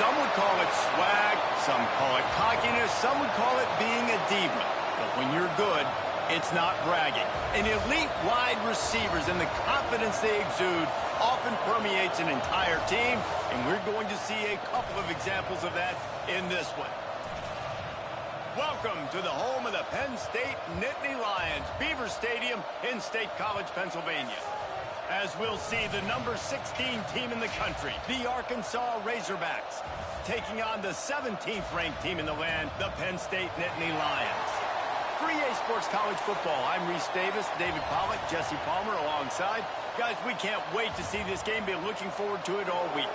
Some would call it swag, some call it cockiness, some would call it being a diva. But when you're good, it's not bragging. And elite wide receivers and the confidence they exude often permeates an entire team, and we're going to see a couple of examples of that in this one. Welcome to the home of the Penn State Nittany Lions, Beaver Stadium in State College, Pennsylvania. As we'll see, the number 16 team in the country, the Arkansas Razorbacks, taking on the 17th ranked team in the land, the Penn State Nittany Lions. For EA Sports College Football, I'm Reese Davis, David Pollack, Jesse Palmer alongside. Guys, we can't wait to see this game. Been looking forward to it all week.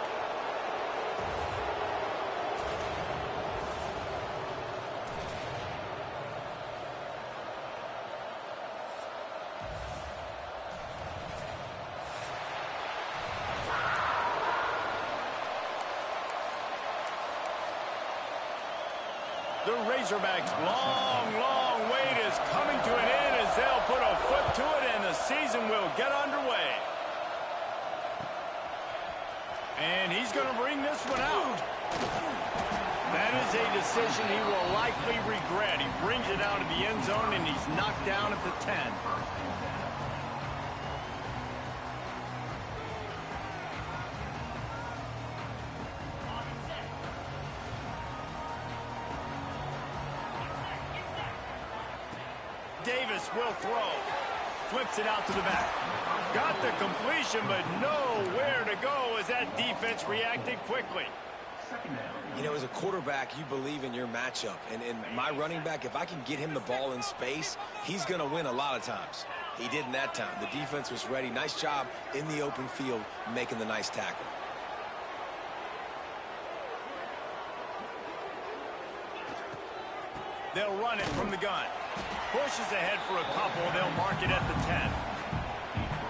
The Razorbacks' long wait is coming to an end as they'll put a foot to it and the season will get underway. And he's going to bring this one out. That is a decision he will likely regret. He brings it out of the end zone and he's knocked down at the 10. Davis will throw. Flips it out to the back. Got the completion, but nowhere to go as that defense reacted quickly. You know, as a quarterback, you believe in your matchup. And my running back, if I can get him the ball in space, he's going to win a lot of times. He didn't that time. The defense was ready. Nice job in the open field making the nice tackle. They'll run it from the gun. Pushes ahead for a couple. They'll mark it at the 10.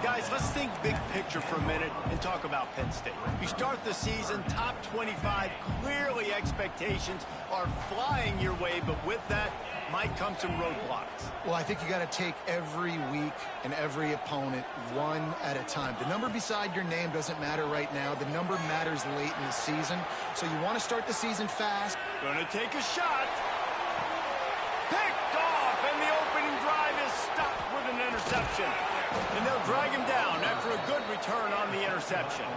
Guys, let's think big picture for a minute and talk about Penn State. You start the season top 25. Clearly expectations are flying your way, but with that might come some roadblocks. Well, I think you got to take every week and every opponent one at a time. The number beside your name doesn't matter right now. The number matters late in the season. So you want to start the season fast. Gonna take a shot. Picked off, and the opening drive is stopped with an interception. And they'll drag him down after a good return on the interception.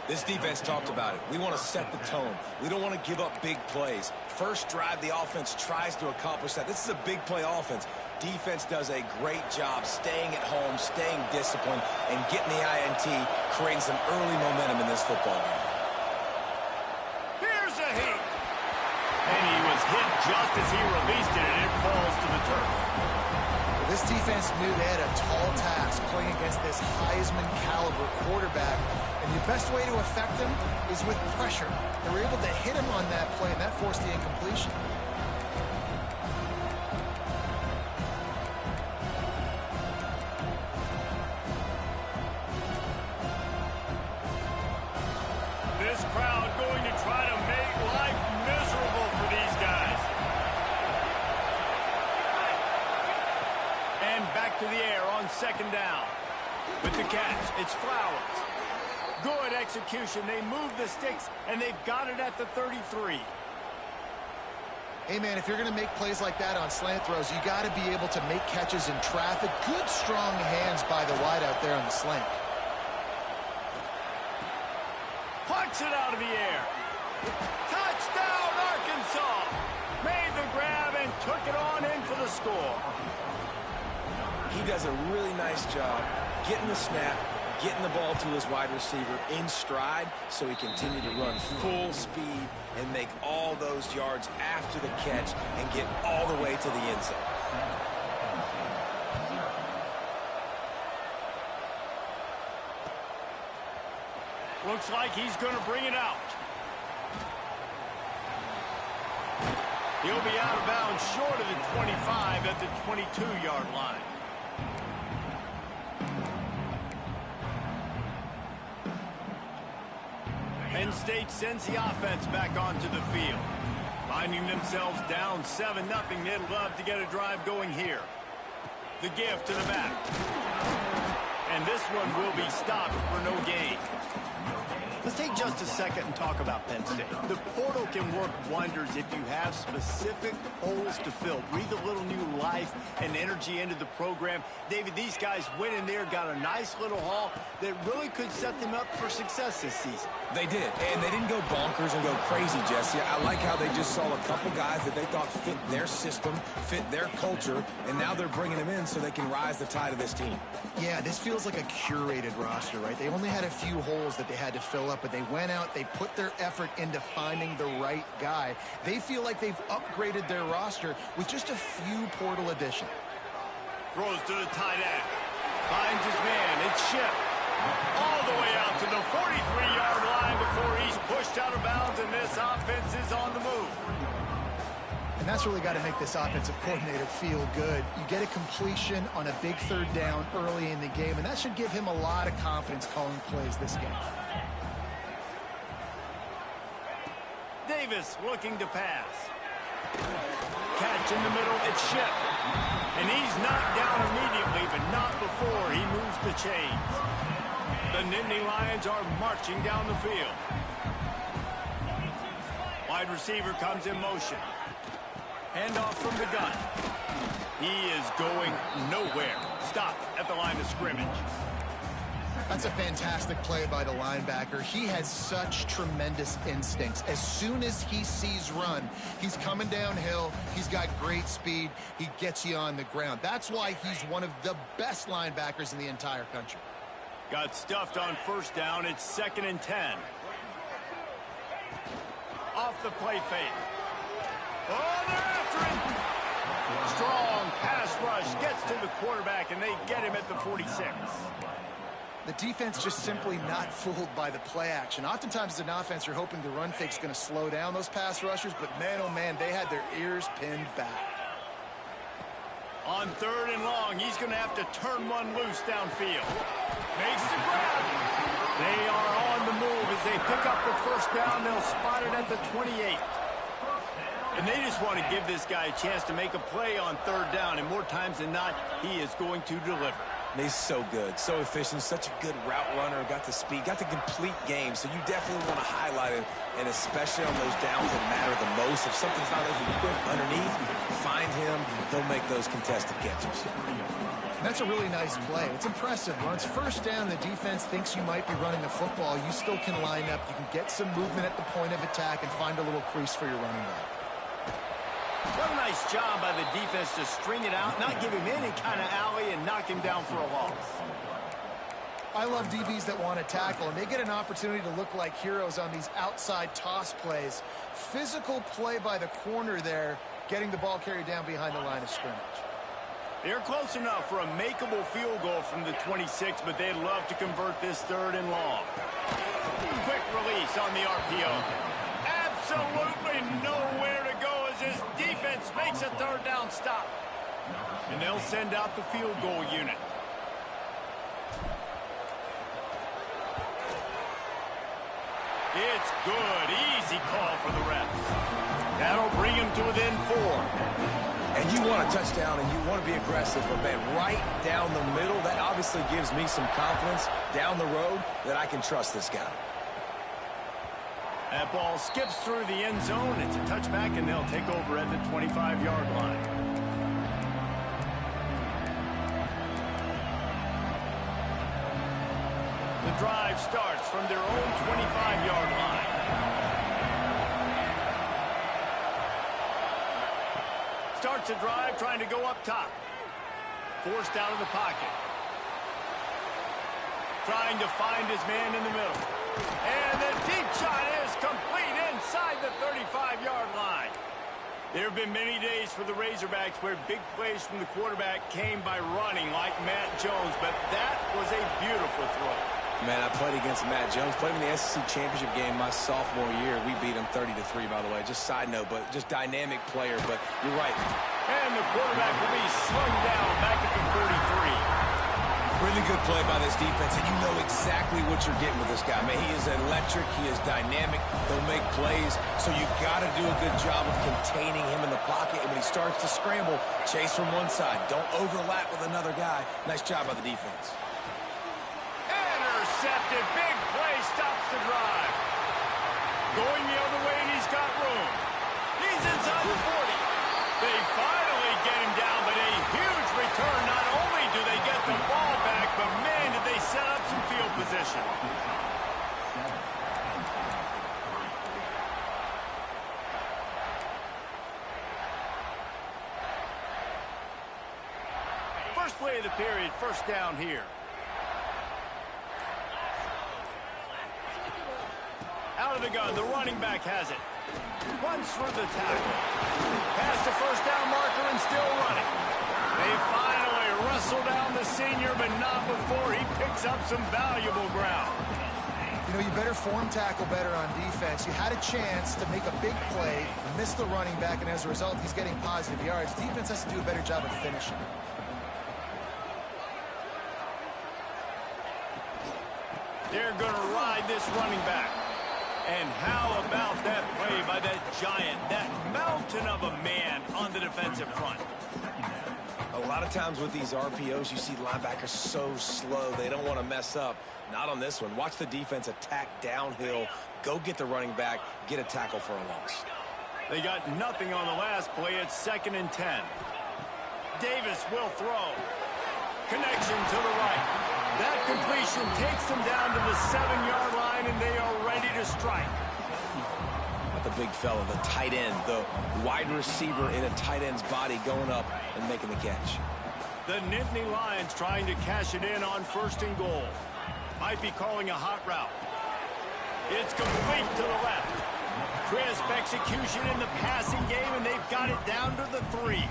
This defense talked about it. We want to set the tone. We don't want to give up big plays. First drive, the offense tries to accomplish that. This is a big play offense. Defense does a great job staying at home, staying disciplined, and getting the INT, creating some early momentum in this football game. Here's a hit. And he was hit just as he released it, and it falls to the turf. Well, this defense knew they had a tall task playing against this Heisman caliber quarterback, and the best way to affect him is with pressure. They were able to hit him on that play, and that forced the incompletion. This crowd going to try to make life miserable for these guys. And back to the air on second down. With the catch, it's Flowers. Good execution. They move the sticks, and they've got it at the 33. Hey, man, if you're going to make plays like that on slant throws, you got to be able to make catches in traffic. Good, strong hands by the wide out there on the slant. Puts it out of the air. Touchdown, Arkansas. Made the grab and took it on in for the score. He does a really nice job getting the snap, getting the ball to his wide receiver in stride so he continued to run full speed and make all those yards after the catch and get all the way to the end zone. Looks like he's going to bring it out. He'll be out of bounds short of the 25 at the 22-yard line. Penn State sends the offense back onto the field. Finding themselves down 7-0, they'd love to get a drive going here. The give to the back. And this one will be stopped for no gain. Let's take just a second and talk about Penn State. The portal can work wonders if you have specific holes to fill. Breathe a little new life and energy into the program. David, these guys went in there, got a nice little haul that really could set them up for success this season. They did, and they didn't go bonkers and go crazy, Jesse. I like how they just saw a couple guys that they thought fit their system, fit their culture, and now they're bringing them in so they can rise the tide of this team. Yeah, this feels like a curated roster, right? They only had a few holes that they had to fill up, but they went out, they put their effort into finding the right guy. They feel like they've upgraded their roster with just a few portal additions. Throws to the tight end. Finds his man. It's Ship. All the way out to the 43-yard line before he's pushed out of bounds, and this offense is on the move. And that's really got to make this offensive coordinator feel good. You get a completion on a big third down early in the game, and that should give him a lot of confidence calling plays this game. Davis looking to pass. Catch in the middle, it's Ship. And he's knocked down immediately, but not before he moves the chains. The Nittany Lions are marching down the field. Wide receiver comes in motion. Handoff from the gun. He is going nowhere. Stop at the line of scrimmage. That's a fantastic play by the linebacker. He has such tremendous instincts. As soon as he sees run, he's coming downhill. He's got great speed. He gets you on the ground. That's why he's one of the best linebackers in the entire country. Got stuffed on first down. It's 2nd and 10. Off the play fake. Oh, they're after him. Strong pass rush gets to the quarterback, and they get him at the 46. The defense just simply not fooled by the play action. Oftentimes as an offense, you're hoping the run fake's going to slow down those pass rushers, but man, oh man, they had their ears pinned back. On 3rd and long, he's going to have to turn one loose downfield. Makes the grab. They are on the move as they pick up the first down. They'll spot it at the 28. And they just want to give this guy a chance to make a play on 3rd down, and more times than not, he is going to deliver. He's so good, so efficient, such a good route runner, got the speed, got the complete game, so you definitely want to highlight it, and especially on those downs that matter the most. If something's not open quick underneath, find him, he'll make those contested catches. That's a really nice play. It's impressive. When it's first down, the defense thinks you might be running the football. You still can line up. You can get some movement at the point of attack and find a little crease for your running back. What a nice job by the defense to string it out, not give him any kind of alley, and knock him down for a loss. I love DBs that want to tackle, and they get an opportunity to look like heroes on these outside toss plays. Physical play by the corner there, getting the ball carried down behind the line of scrimmage. They're close enough for a makeable field goal from the 26, but they'd love to convert this 3rd and long. Quick release on the RPO. Absolutely nowhere to go as his defense makes a 3rd down stop. And they'll send out the field goal unit. It's good. Easy call for the refs. That'll bring him to within 4. And you want a touchdown and you want to be aggressive, but man, right down the middle, that obviously gives me some confidence down the road that I can trust this guy. That ball skips through the end zone. It's a touchback, and they'll take over at the 25-yard line. The drive starts from their own 25-yard line. Starts a drive trying to go up top. Forced out of the pocket. Trying to find his man in the middle. And the deep shot is complete inside the 35-yard line. There have been many days for the Razorbacks where big plays from the quarterback came by running like Matt Jones, but that was a beautiful throw. Man, I played against Matt Jones. Played in the SEC championship game my sophomore year. We beat him 30-3, by the way. Just side note, but just dynamic player. But you're right. And the quarterback will be slung down back at the 43. Really good play by this defense, and you know exactly what you're getting with this guy. Man, he is electric. He is dynamic. He'll make plays. So you got to do a good job of containing him in the pocket. And when he starts to scramble, chase from one side. Don't overlap with another guy. Nice job by the defense. intercepted. Big play stops the drive. Going the other way, and he's got room. He's inside the 40. They finally get him down, but a huge return. Not only do they get the ball back, but man, did they set up some field position. First play of the period, first down here. Out of the gun, the running back has it. Runs through the tackle. Past the first down marker and still running. They finally wrestle down the senior, but not before he picks up some valuable ground. You know, you better form tackle better on defense. You had a chance to make a big play, missed the running back, and as a result, he's getting positive yards. Defense has to do a better job of finishing. They're going to ride this running back. And how about that play by that giant, that mountain of a man on the defensive front? A lot of times with these RPOs, you see linebackers so slow, they don't want to mess up. Not on this one. Watch the defense attack downhill, go get the running back, get a tackle for a loss. They got nothing on the last play. It's 2nd and 10. Davis will throw. Connection to the right. That completion takes them down to the 7-yard line, and they are ready to strike. The big fella, the tight end, the wide receiver in a tight end's body going up and making the catch. The Nittany Lions trying to cash it in on 1st and goal. Might be calling a hot route. It's complete to the left. Crisp execution in the passing game, and they've got it down to the 3.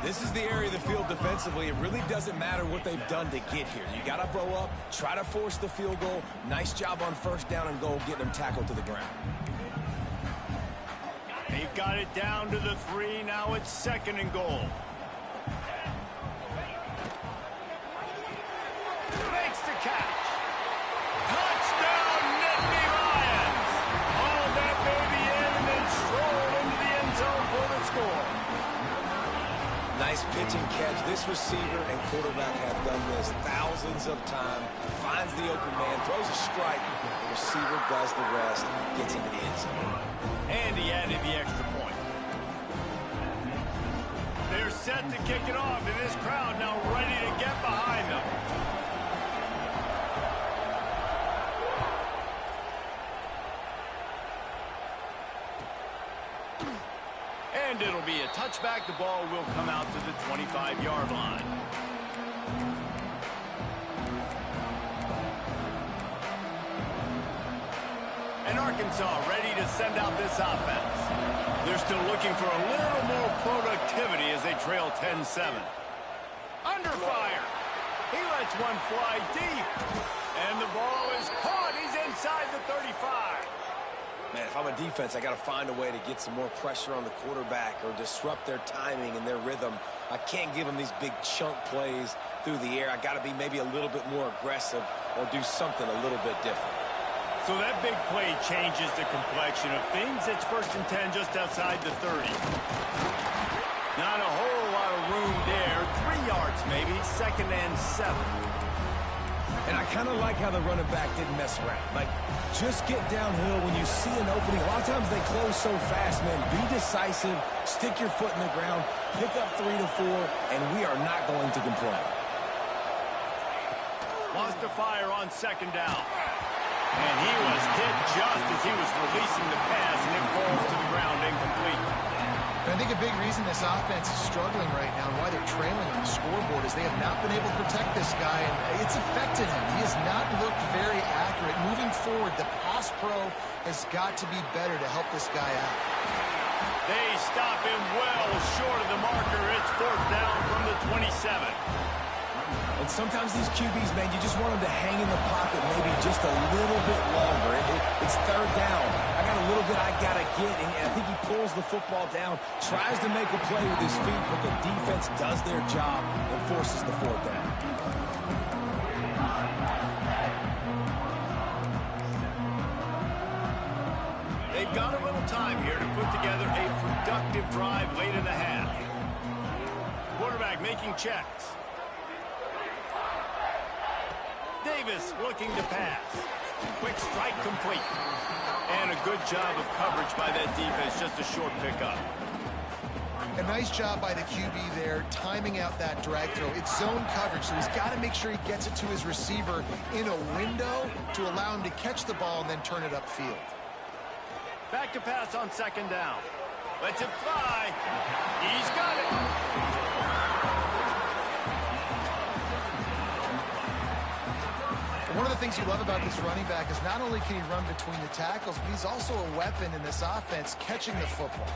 This is the area of the field defensively. It really doesn't matter what they've done to get here. You got to bow up, try to force the field goal. Nice job on 1st down and goal, getting them tackled to the ground. They've got it down to the 3. Now it's 2nd and goal. Makes the catch. Touchdown, Nittany Lions. Hauled that baby in and then strolled into the end zone for the score. Nice pitch and catch. This receiver and quarterback have done this thousands of times. Finds the open man, throws a strike. The receiver does the rest, gets into the end zone. And he added the extra point. They're set to kick it off, and this crowd now ready to get behind them. And it'll be a touchback. The ball will come out to the 25-yard line. And Arkansas ready to send out this offense. They're still looking for a little more productivity as they trail 10-7. Under fire. He lets one fly deep. And the ball is caught. He's inside the 35. Man, if I'm a defense, I got to find a way to get some more pressure on the quarterback or disrupt their timing and their rhythm. I can't give them these big chunk plays through the air. I got to be maybe a little bit more aggressive or do something a little bit different. So that big play changes the complexion of things. It's 1st and 10 just outside the 30. Not a whole lot of room there. 3 yards maybe. 2nd and 7. And I kind of like how the running back didn't mess around. Like, just get downhill when you see an opening. A lot of times they close so fast, man. Be decisive, stick your foot in the ground, pick up 3 to 4, and we are not going to complain. Lost the fire on 2nd down. And he was hit just as he was releasing the pass, and it falls to the ground incomplete. And I think a big reason this offense is struggling right now and why they're trailing on the scoreboard is they have not been able to protect this guy, and it's affected him. He has not looked very accurate. Moving forward, the pass pro has got to be better to help this guy out. They stop him well short of the marker. It's 4th down from the 27. And sometimes these QBs, man, you just want them to hang in the pocket maybe just a little bit longer. It's 3rd down. I got a little bit I got to get, and I think he pulls the football down, tries to make a play with his feet, but the defense does their job and forces the 4th down. They've got a little time here to put together a productive drive late in the half. Quarterback making checks. Davis looking to pass. Quick strike complete. And a good job of coverage by that defense, just a short pickup. A nice job by the QB there, timing out that drag throw. It's zone coverage, so he's got to make sure he gets it to his receiver in a window to allow him to catch the ball and then turn it upfield. Back to pass on second down. Lets it fly. He's got it. One of the things you love about this running back is not only can he run between the tackles, but he's also a weapon in this offense catching the football.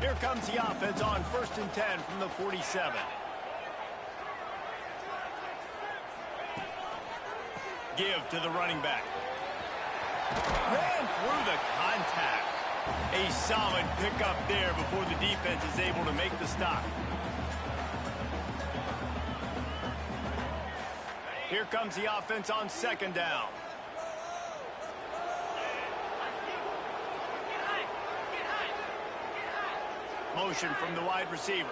Here comes the offense on 1st and 10 from the 47. Give to the running back. Ran through the contact. A solid pickup there before the defense is able to make the stop. Here comes the offense on second down. Motion from the wide receiver.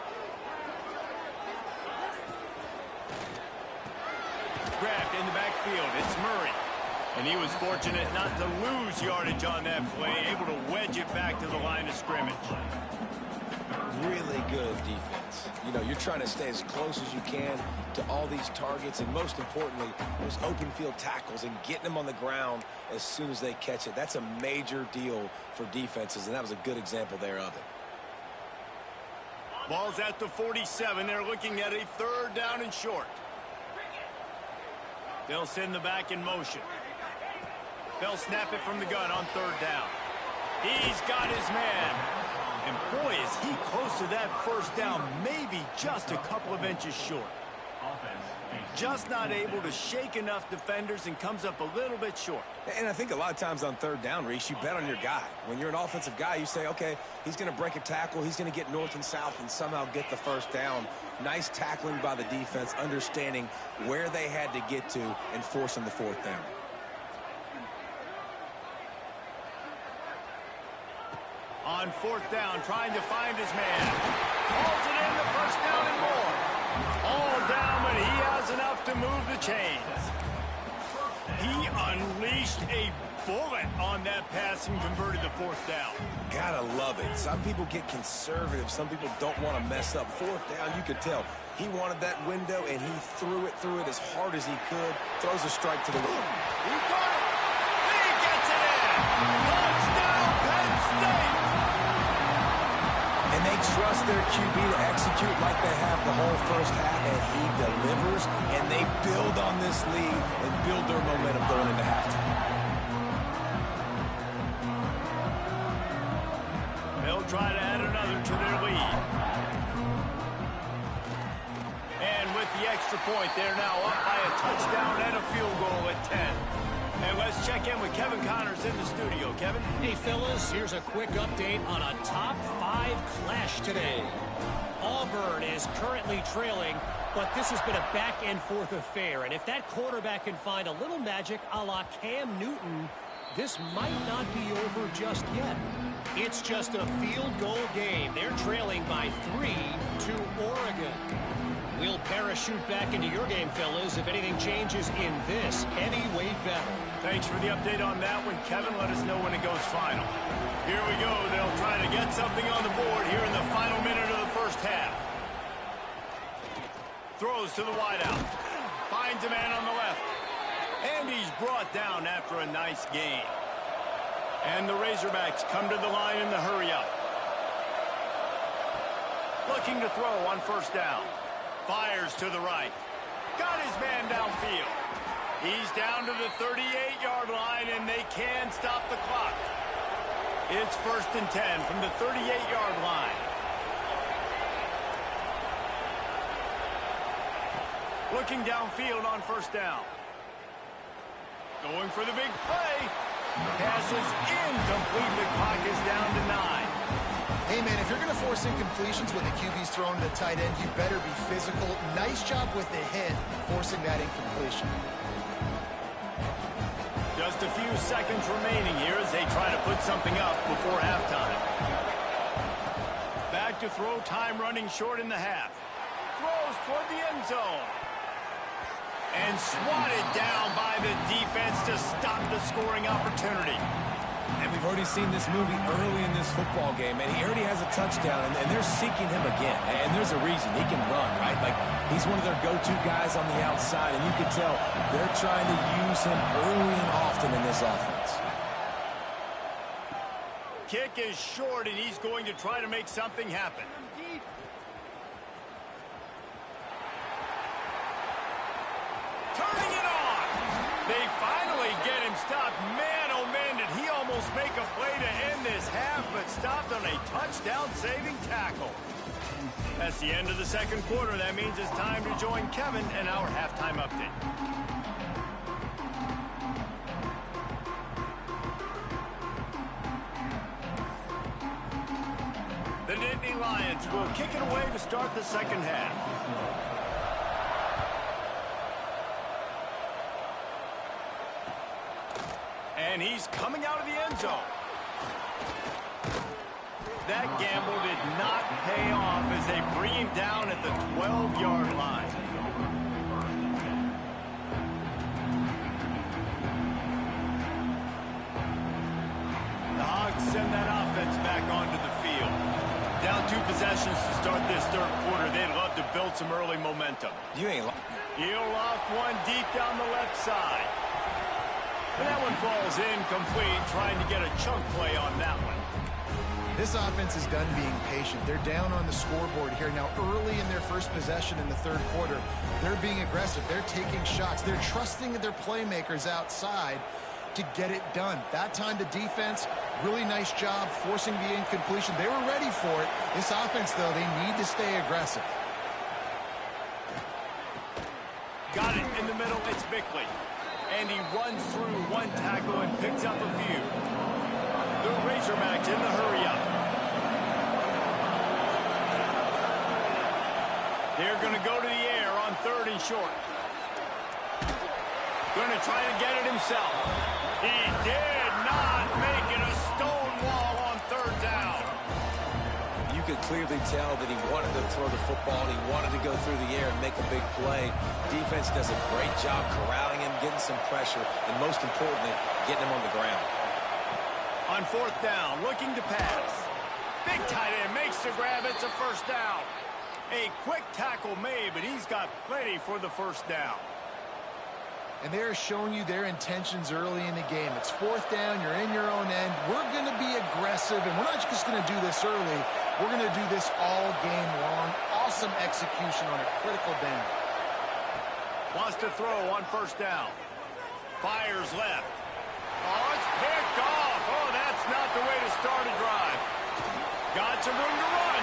Grabbed in the backfield. It's Murray. And he was fortunate not to lose yardage on that play, able to wedge it back to the line of scrimmage. Really good defense. You know, you're trying to stay as close as you can to all these targets, and most importantly, those open field tackles and getting them on the ground as soon as they catch it. That's a major deal for defenses, and that was a good example there of it. Ball's at the 47. They're looking at a 3rd down and short. They'll send the back in motion. They'll snap it from the gun on 3rd down. He's got his man. And boy, is he close to that 1st down, maybe just a couple of inches short. Just not able to shake enough defenders and comes up a little bit short. And I think a lot of times on 3rd down, Reese, you bet on your guy. When you're an offensive guy, you say, okay, he's going to break a tackle, he's going to get north and south and somehow get the 1st down. Nice tackling by the defense, understanding where they had to get to and forcing the 4th down. On 4th down, trying to find his man. Calls it in, the 1st down and more. All down, but he has enough to move the chains. He unleashed a bullet on that pass and converted the 4th down. Gotta love it. Some people get conservative. Some people don't want to mess up. 4th down, you could tell. He wanted that window, and he threw it as hard as he could. Throws a strike to the room. He got it. He gets it in. Touchdown, Penn State. And they trust their QB to execute like they have the whole 1st half, and he delivers, and they build on this lead and build their momentum going into halftime. They'll try to add another to their lead. And with the extra point, they're now up by a touchdown and a field goal at 10. And let's check in with Kevin Connors in the studio. Kevin? Hey, fellas, here's a quick update on a top 5 clash today. Auburn is currently trailing, but this has been a back-and-forth affair. And if that quarterback can find a little magic a la Cam Newton, this might not be over just yet. It's just a field goal game. They're trailing by 3 to Oregon. We'll parachute back into your game, fellas, if anything changes in this heavyweight battle. Thanks for the update on that one, Kevin. Let us know when it goes final. Here we go. They'll try to get something on the board here in the final minute of the 1st half. Throws to the wideout. Finds a man on the left. And he's brought down after a nice gain. And the Razorbacks come to the line in the hurry-up. Looking to throw on 1st down. Fires to the right. Got his man downfield. He's down to the 38-yard line, and they can stop the clock. It's 1st and 10 from the 38-yard line. Looking downfield on 1st down. Going for the big play. Pass is incomplete. The clock is down to 9. Hey, man, if you're going to force incompletions when the QB's thrown to the tight end, you better be physical. Nice job with the hit, forcing that incompletion. Just a few seconds remaining here as they try to put something up before halftime. Back to throw, time running short in the half. Throws toward the end zone. And and swatted down by the defense to stop the scoring opportunity. And we've already seen this movie early in this football game, and he already has a touchdown, and they're seeking him again. And there's a reason. He can run, right? Like, he's one of their go-to guys on the outside, and you can tell they're trying to use him early and often in this offense. Kick is short, and he's going to try to make something happen. Turning it on. They finally get him stopped. Man, oh man, did he almost make a play to end this half, but stopped on a touchdown-saving tackle. That's the end of the second quarter. That means it's time to join Kevin in our halftime update. The Dynasty Lions will kick it away to start the second half. And he's coming out of the end zone. That gamble did not pay off as they bring him down at the 12-yard line. The Hogs send that offense back onto the field. Down 2 possessions to start this third quarter. They'd love to build some early momentum. He'll loft one deep down the left side. And that one falls incomplete, trying to get a chunk play on that one. This offense is done being patient. They're down on the scoreboard here. Now, early in their first possession in the third quarter, they're being aggressive. They're taking shots. They're trusting their playmakers outside to get it done. That time, the defense, really nice job forcing the incompletion. They were ready for it. This offense, though, they need to stay aggressive. Got it in the middle. It's Bickley. And he runs through one tackle and picks up a few. The Razorbacks in the hurry-up. They're going to go to the air on 3rd and short. Going to try to get it himself. He did not make it a stone wall on 3rd down. You could clearly tell that he wanted to throw the football, and he wanted to go through the air and make a big play. Defense does a great job corralling him, getting some pressure, and most importantly, getting him on the ground. On 4th down, looking to pass. Big tight end makes the grab. It's a first down. A quick tackle made, but he's got plenty for the first down. And they're showing you their intentions early in the game. It's 4th down. You're in your own end. We're going to be aggressive, and we're not just going to do this early. We're going to do this all game long. Awesome execution on a critical down. Wants to throw on 1st down. Fires left. Oh, it's picked off. Oh, that's not the way to start a drive. Got some room to run.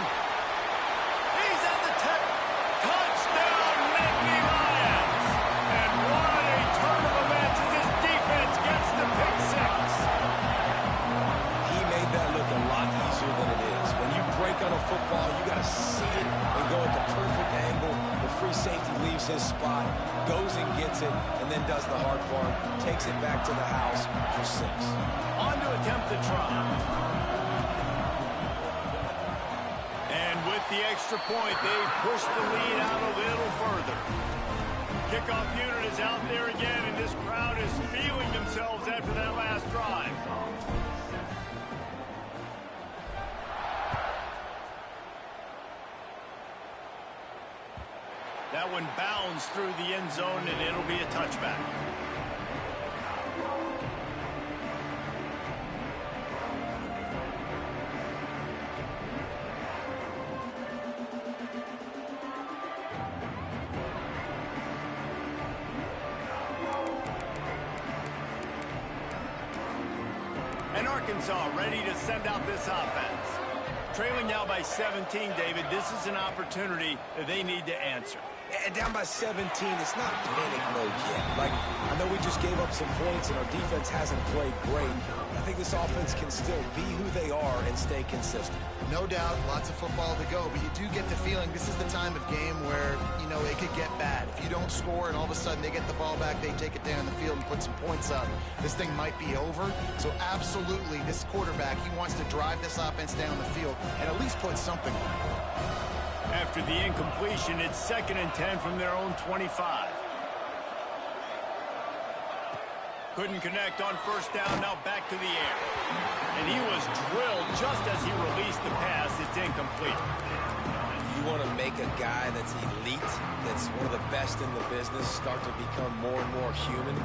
He's at the touchdown, Nittany Lions. And what a turn of events as his defense gets the pick 6. He made that look a lot easier than it is. When you break on a football, you got to see it and go at the perfect angle. The free safety leaves his spot, goes and gets it, and then does the hard part, takes it back to the house for 6. On to attempt the try. And with the extra point, they push the lead out a little further. Kickoff unit is out there again, and this crowd is feeling themselves after that last drive. That one bounds through the end zone, and it'll be a touchback. And Arkansas ready to send out this offense. Trailing now by 17, David. This is an opportunity that they need to answer. And down by 17, it's not panic mode yet. Like, I know we just gave up some points and our defense hasn't played great. I think this offense can still be who they are and stay consistent. No doubt, lots of football to go, but you do get the feeling this is the time of game where, you know, it could get bad. If you don't score and all of a sudden they get the ball back, they take it down the field and put some points up, this thing might be over. So absolutely, this quarterback, he wants to drive this offense down the field and at least put something on. After the incompletion, it's 2nd and 10 from their own 25. Couldn't connect on first down, now back to the air. And he was drilled just as he released the pass. It's incomplete. You want to make a guy that's elite, that's one of the best in the business, start to become more and more human,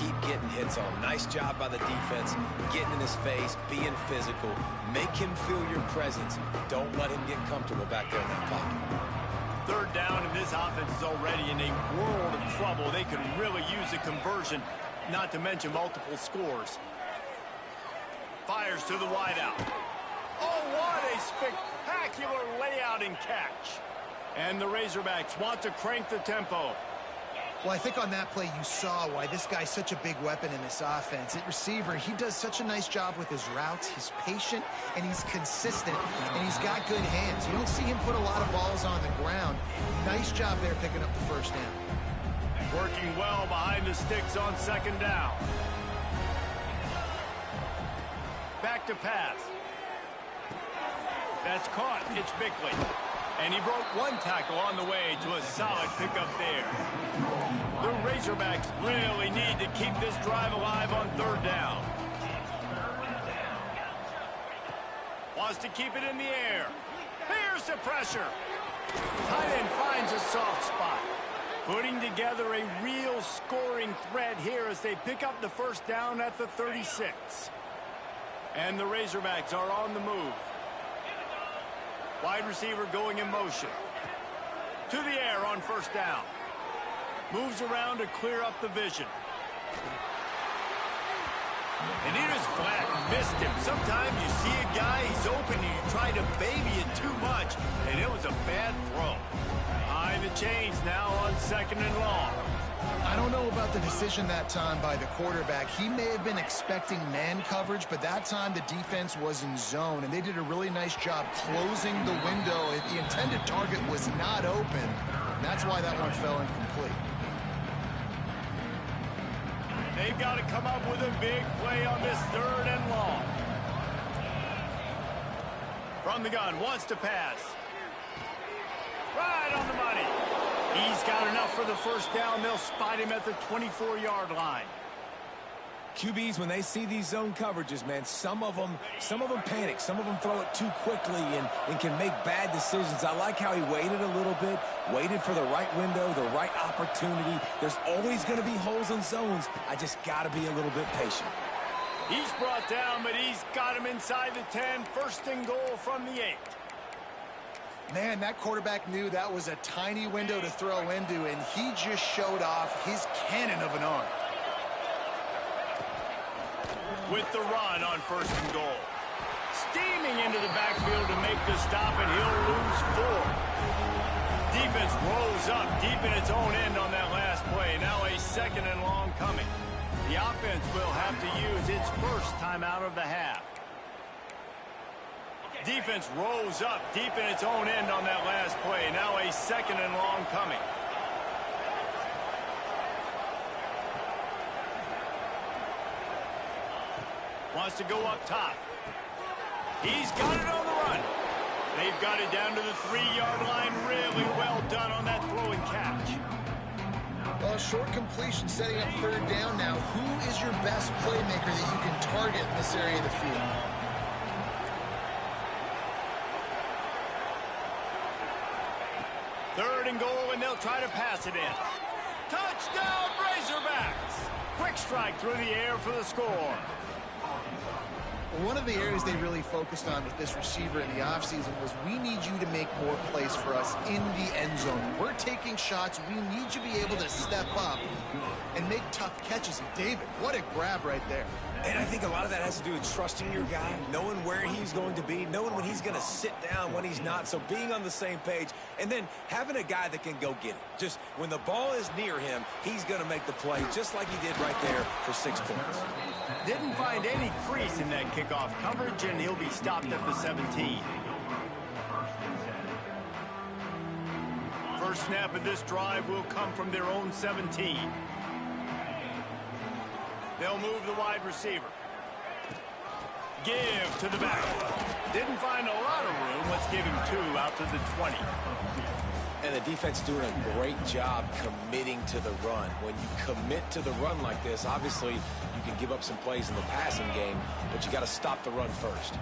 keep getting hits on him. Nice job by the defense, getting in his face, being physical. Make him feel your presence. Don't let him get comfortable back there in that pocket. Third down, and this offense is already in a world of trouble. They could really use a conversion, not to mention multiple scores. Fires to the wideout. Oh, what a spectacular layout and catch. And the Razorbacks want to crank the tempo. Well, I think on that play you saw why this guy's such a big weapon in this offense. At receiver, he does such a nice job with his routes. He's patient, and he's consistent, and he's got good hands. You don't see him put a lot of balls on the ground. Nice job there picking up the first down. Working well behind the sticks on second down. Back to pass. That's caught. It's Bickley. And he broke one tackle on the way to a solid pickup there. The Razorbacks really need to keep this drive alive on third down. Wants to keep it in the air. Here's the pressure. Tight end finds a soft spot. Putting together a real scoring threat here as they pick up the first down at the 36. And the Razorbacks are on the move. Wide receiver going in motion. To the air on first down. Moves around to clear up the vision. And he just flat missed him. Sometimes you see a guy, he's open, and you try to baby it too much, and it was a bad throw. Behind the chains now on second and long. I don't know about the decision that time by the quarterback. He may have been expecting man coverage, but that time the defense was in zone, and they did a really nice job closing the window. The intended target was not open. And that's why that one fell incomplete. They've got to come up with a big play on this third and long. From the gun, wants to pass. Right on the money. He's got enough for the first down. They'll spot him at the 24-yard line. QBs, when they see these zone coverages, man, some of them panic. Some of them throw it too quickly and can make bad decisions. I like how he waited a little bit, waited for the right window, the right opportunity. There's always going to be holes in zones. I just got to be a little bit patient. He's brought down, but he's got him inside the 10. First and goal from the 8. Man, that quarterback knew that was a tiny window to throw into, and he just showed off his cannon of an arm. With the run on first and goal. Steaming into the backfield to make the stop, and he'll lose 4. Defense rolls up deep in its own end on that last play. Now a second and long coming. The offense will have to use its first timeout of the half. Defense rolls up deep in its own end on that last play. Now a second and long coming. Wants to go up top. He's got it on the run. They've got it down to the 3-yard line. Really well done on that throw and catch. Well, short completion setting up third down now. Who is your best playmaker that you can target in this area of the field? Third and goal, and they'll try to pass it in. Touchdown, Razorbacks! Quick strike through the air for the score. One of the areas they really focused on with this receiver in the offseason was we need you to make more plays for us in the end zone. We're taking shots. We need you to be able to step up and make tough catches. And David, what a grab right there. And I think a lot of that has to do with trusting your guy, knowing where he's going to be, knowing when he's going to sit down, when he's not. So being on the same page, and then having a guy that can go get it. Just when the ball is near him, he's going to make the play, just like he did right there for 6 points. Didn't find any crease in that kickoff coverage, and he'll be stopped at the 17. First snap of this drive will come from their own 17. They'll move the wide receiver. Give to the back. Didn't find a lot of room. Let's give him 2 out to the 20. And the defense doing a great job committing to the run. When you commit to the run like this, obviously you can give up some plays in the passing game, but you got to stop the run first.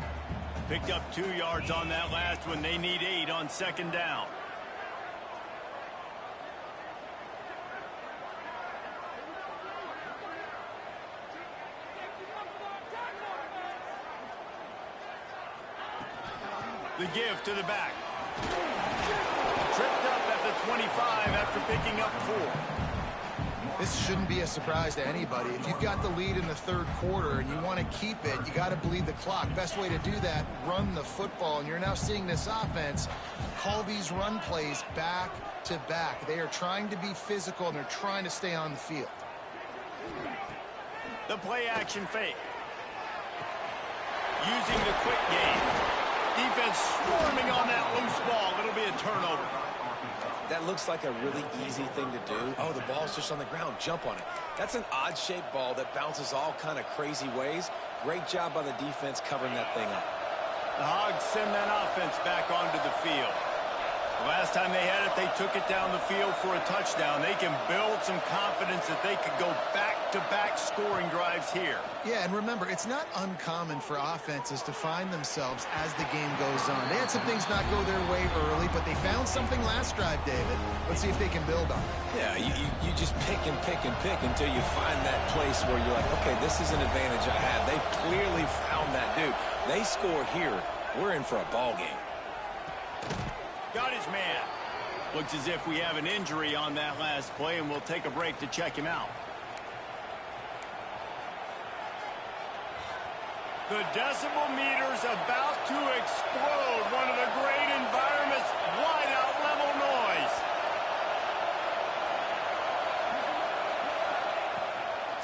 Picked up 2 yards on that last one. They need 8 on second down. The give to the back. Tripped up at the 25 after picking up 4. This shouldn't be a surprise to anybody. If you've got the lead in the third quarter and you want to keep it, you got to bleed the clock. Best way to do that, run the football. And you're now seeing this offense call these run plays back to back. They are trying to be physical, and they're trying to stay on the field. The play action fake. Using the quick game. Defense swarming on that loose ball. It'll be a turnover. That looks like a really easy thing to do. Oh, the ball's just on the ground. Jump on it. That's an odd-shaped ball that bounces all kind of crazy ways. Great job by the defense covering that thing up. The Hogs send that offense back onto the field. Last time they had it, they took it down the field for a touchdown. They can build some confidence that they could go back-to-back scoring drives here. Yeah, and remember, it's not uncommon for offenses to find themselves as the game goes on. They had some things not go their way early, but they found something last drive, David. Let's see if they can build on it. Yeah, you just pick and pick and pick until you find that place where you're like, okay, this is an advantage I have. They clearly found that dude. They score here. We're in for a ball game. Got his man. Looks as if we have an injury on that last play, and we'll take a break to check him out. The decibel meter's about to explode. One of the great environments, wide-out level noise.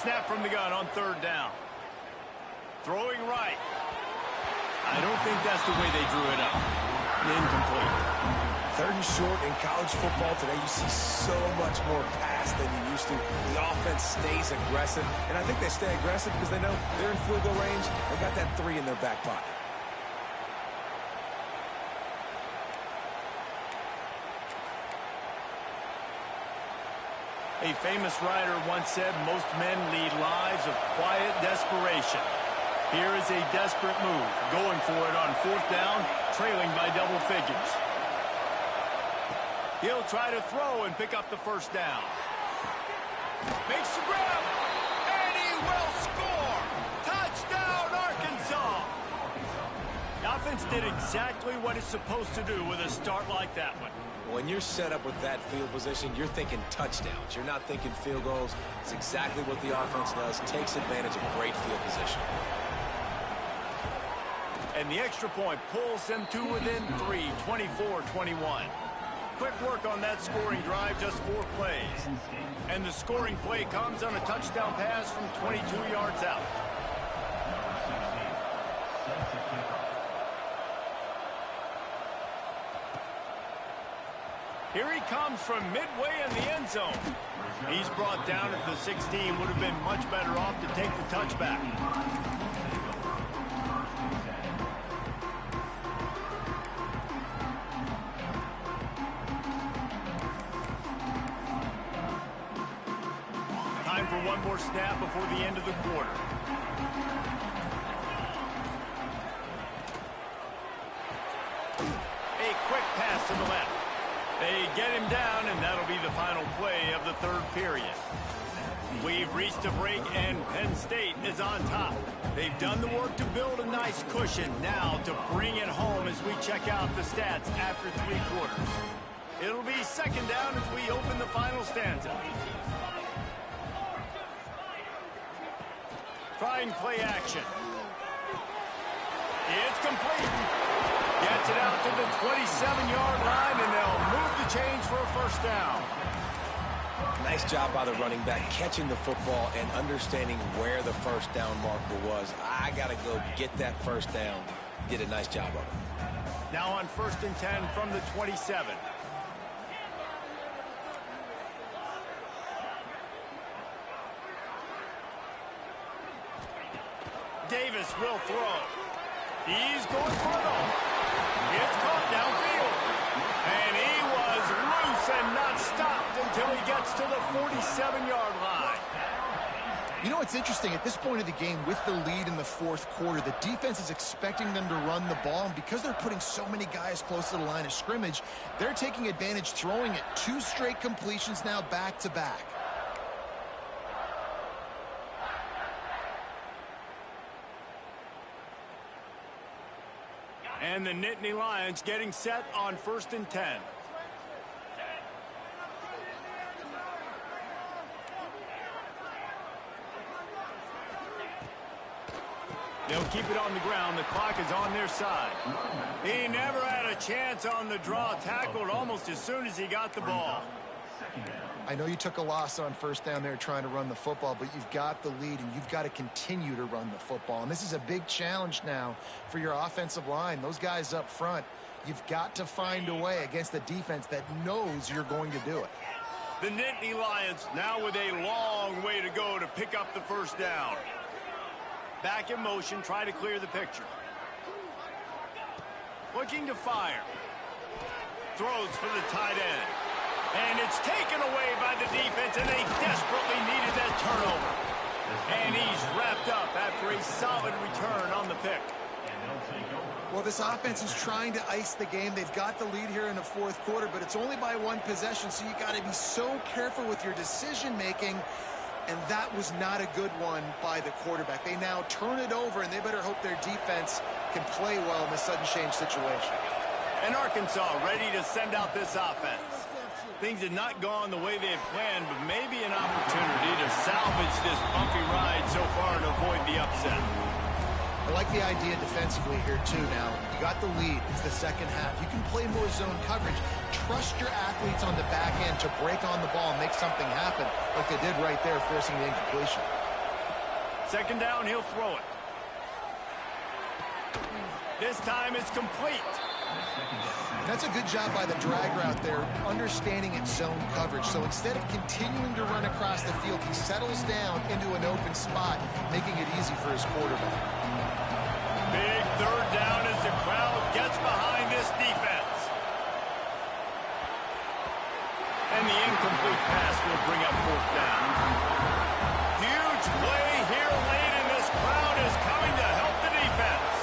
Snap from the gun on third down. Throwing right. I don't think that's the way they drew it up. Incomplete. Third and short in college football today, you see so much more pass than you used to. The offense stays aggressive, and I think they stay aggressive because they know they're in field goal range. They got that 3 in their back pocket. A famous writer once said, most men lead lives of quiet desperation. Here is a desperate move, going for it on fourth down, trailing by double figures. He'll try to throw and pick up the first down. Makes the grab, and he will score! Touchdown, Arkansas! The offense did exactly what it's supposed to do with a start like that one. When you're set up with that field position, you're thinking touchdowns. You're not thinking field goals. It's exactly what the offense does. Takes advantage of great field position. And the extra point pulls them to within 3, 24-21. Quick work on that scoring drive, just 4 plays. And the scoring play comes on a touchdown pass from 22 yards out. Here he comes from midway in the end zone. He's brought down at the 16. Would have been much better off to take the touchback. Time for one more snap before the end of the quarter. A quick pass to the left. They get him down, and that'll be the final play of the third period. We've reached a break, and Penn State is on top. They've done the work to build a nice cushion. Now to bring it home as we check out the stats after 3 quarters. It'll be second down as we open the final stanza. Trying play action. It's complete. Gets it out to the 27-yard line, and they'll move the chains for a first down. Nice job by the running back, catching the football and understanding where the first down marker was. I got to go get that first down. Did a nice job of it. Now on 1st and 10 from the 27. Davis will throw. He's going for it all. It's caught downfield. And he was loose until he gets to the 47-yard line. You know, it's interesting. At this point of the game, with the lead in the fourth quarter, the defense is expecting them to run the ball. And because they're putting so many guys close to the line of scrimmage, they're taking advantage, throwing it. 2 straight completions now back-to-back. And the Nittany Lions getting set on 1st and 10. They'll keep it on the ground. The clock is on their side. He never had a chance on the draw. Tackled almost as soon as he got the ball. I know you took a loss on 1st down there trying to run the football, but you've got the lead, and you've got to continue to run the football. And this is a big challenge now for your offensive line. Those guys up front, you've got to find a way against a defense that knows you're going to do it. The Nittany Lions now with a long way to go to pick up the 1st down. Back in motion, try to clear the picture. Looking to fire. Throws for the tight end. And it's taken away by the defense, and they desperately needed that turnover. And he's wrapped up after a solid return on the pick. Well, this offense is trying to ice the game. They've got the lead here in the fourth quarter, but it's only by 1 possession, so you got to be so careful with your decision-making. And that was not a good one by the quarterback. They now turn it over, and they better hope their defense can play well in this sudden change situation. And Arkansas ready to send out this offense. Things had not gone the way they had planned, but maybe an opportunity to salvage this bumpy ride so far and avoid the upset. I like the idea defensively here, too, now. You got the lead. It's the second half. You can play more zone coverage. Trust your athletes on the back end to break on the ball and make something happen like they did right there, forcing the incompletion. 2nd down, he'll throw it. This time it's complete. That's a good job by the drag route there, understanding its zone coverage. So instead of continuing to run across the field, he settles down into an open spot, making it easy for his quarterback. Big 3rd down as the crowd gets behind this defense. And the incomplete pass will bring up 4th down. Huge play here late, and this crowd is coming to help the defense.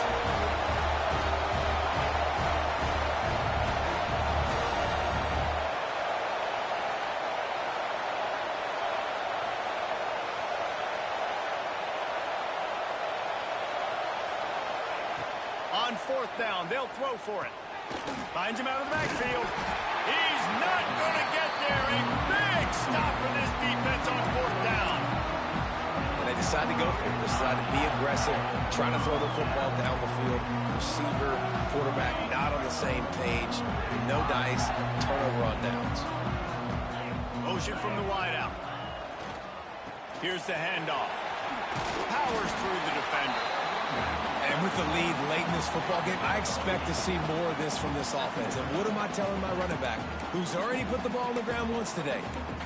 On 4th down, they'll throw for it. Finds him out of the backfield. He's not going to get there. A big stop for this defense on 4th down. And they decide to go for it. They decide to be aggressive, trying to throw the football down the field. Receiver, quarterback not on the same page. No dice, turnover on downs. Motion from the wideout. Here's the handoff. Powers through the defender. And with the lead late in this football game, I expect to see more of this from this offense. And what am I telling my running back, who's already put the ball on the ground once today?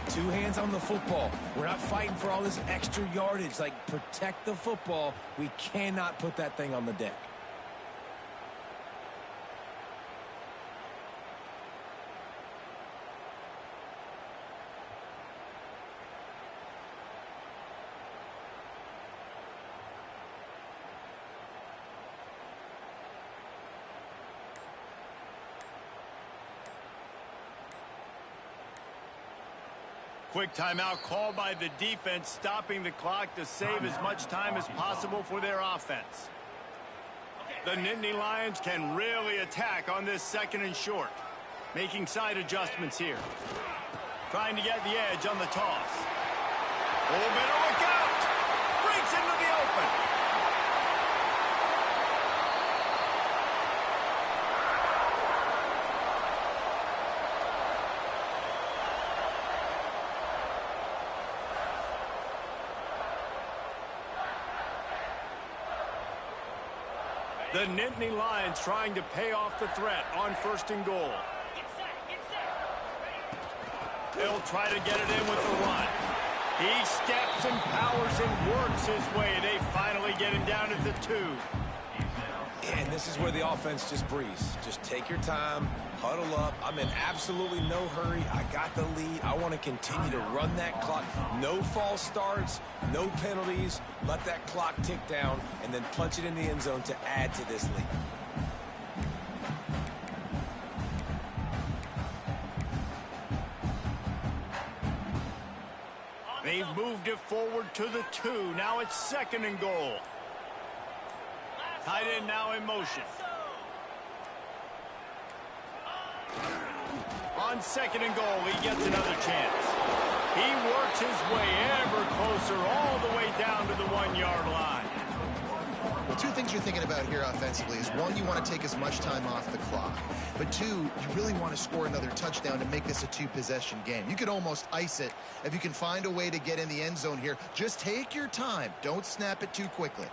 2 hands on the football. We're not fighting for all this extra yardage. Like, protect the football. We cannot put that thing on the deck. Quick timeout called by the defense, stopping the clock to save as much time as possible for their offense. The Nittany Lions can really attack on this 2nd and short. Making side adjustments here. Trying to get the edge on the toss. Oh, better look out! Breaks into the open. The Nittany Lions trying to pay off the threat on 1st and goal. They'll try to get it in with the run. He steps and powers and works his way. They finally get him down at the 2. And this is where the offense just breathes. Just take your time, huddle up. I'm in absolutely no hurry. I got the lead. I want to continue to run that clock. No false starts, no penalties. Let that clock tick down, and then punch it in the end zone to add to this lead. They've moved it forward to the 2. Now it's 2nd and goal. Tight end now in motion. On 2nd and goal, he gets another chance. He works his way ever closer all the way down to the 1-yard line. Well, two things you're thinking about here offensively is, one, you want to take as much time off the clock. But two, you really want to score another touchdown to make this a 2-possession game. You could almost ice it if you can find a way to get in the end zone here. Just take your time. Don't snap it too quickly.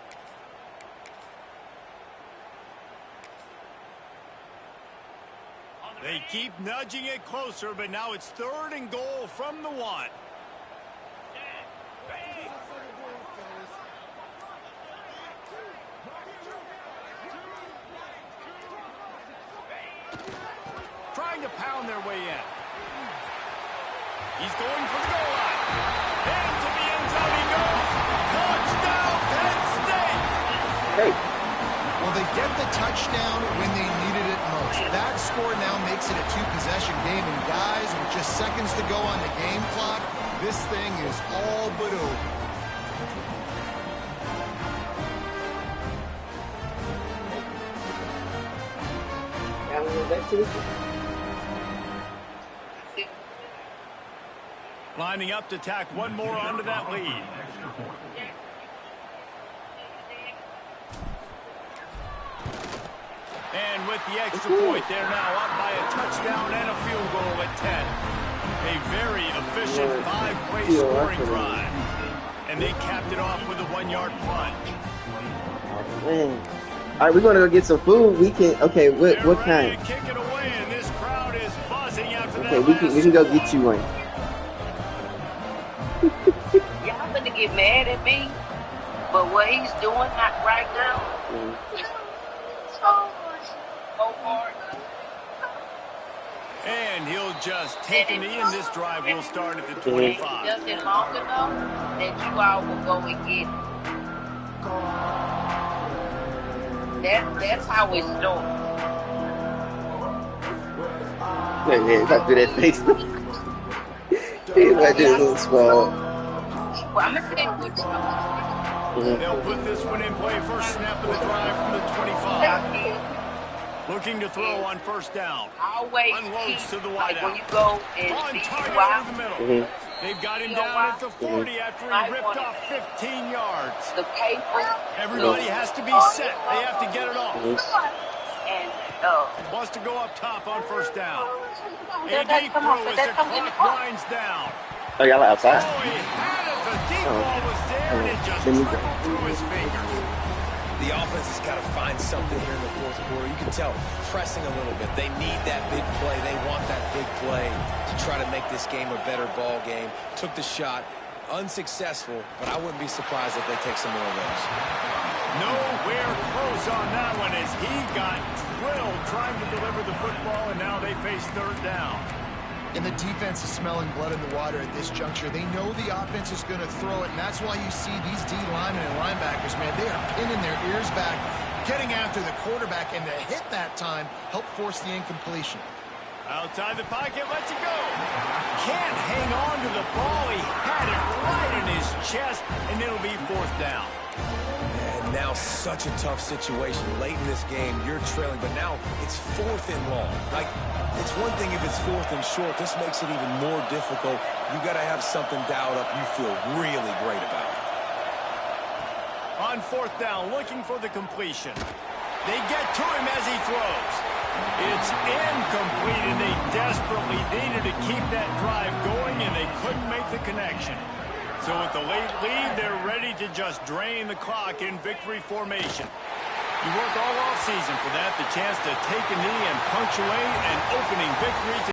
They keep nudging it closer, but now it's 3rd and goal from the 1. Trying to pound their way in. He's going for the goal line. Into the end zone he goes. Touchdown, Penn State! Hey. Well, they get the touchdown when they needed it most. That score now makes it a 2-possession game. And guys, with just seconds to go on the game clock, this thing is all but over. Lining up to tack one more onto that lead. And with the extra point, they're now up by a touchdown and a field goal at 10. A very efficient 5-play scoring drive. And they capped it off with a 1-yard plunge. Man. All right, we're going to go get some food. We can, okay, what kind? Kick it away, and this crowd is buzzing after Okay, that we can go get you one. Y'all gonna get mad at me, but what he's doing right now is so hard. And he'll just take a knee, and this drive will start at the If 25. he does it long enough, that you all will go and get it. That's how it starts. Man, not do that face. He might do a little small. Well, I'm gonna say what you They'll put this one in play. First snap of the drive from the 25. Looking to throw on first down. always Unloads to the like wideout. when you go and On see target why over the middle. They've got him down at the 40 after he ripped off 15 yards. the paper Everybody has to be set. They have to get it off. and Wants to go up top on first down. A That deep come on, throw as that the come in the clock car. winds down. Oh, y'all outside? Oh, he had it. The deep ball was there, and it just Let me trickled go. through his fingers. The offense has got to find something here in the fourth quarter. You can tell, pressing a little bit. They need that big play. They want that big play to try to make this game a better ball game. Took the shot. Unsuccessful, but I wouldn't be surprised if they take some more of those. Nowhere close on that one as he got drilled trying to deliver the football, and now they face third down. And the defense is smelling blood in the water at this juncture. They know the offense is going to throw it, and that's why you see these D linemen and linebackers, man, they are pinning their ears back, getting after the quarterback, and the hit that time helped force the incompletion. Outside the pocket, lets it go. Can't hang on to the ball. He had it right in his chest, and it'll be fourth down. And now such a tough situation. Late in this game, you're trailing, but now it's fourth and long. Like, it's one thing if it's fourth and short. This makes it even more difficult. You got to have something dialed up you feel really great about. On fourth down, looking for the completion. They get to him as he throws. It's incomplete, and they desperately needed to keep that drive going, and they couldn't make the connection. So with the late lead, they're ready to just drain the clock in victory formation. You work all offseason for that, the chance to take a knee and punctuate an opening victory.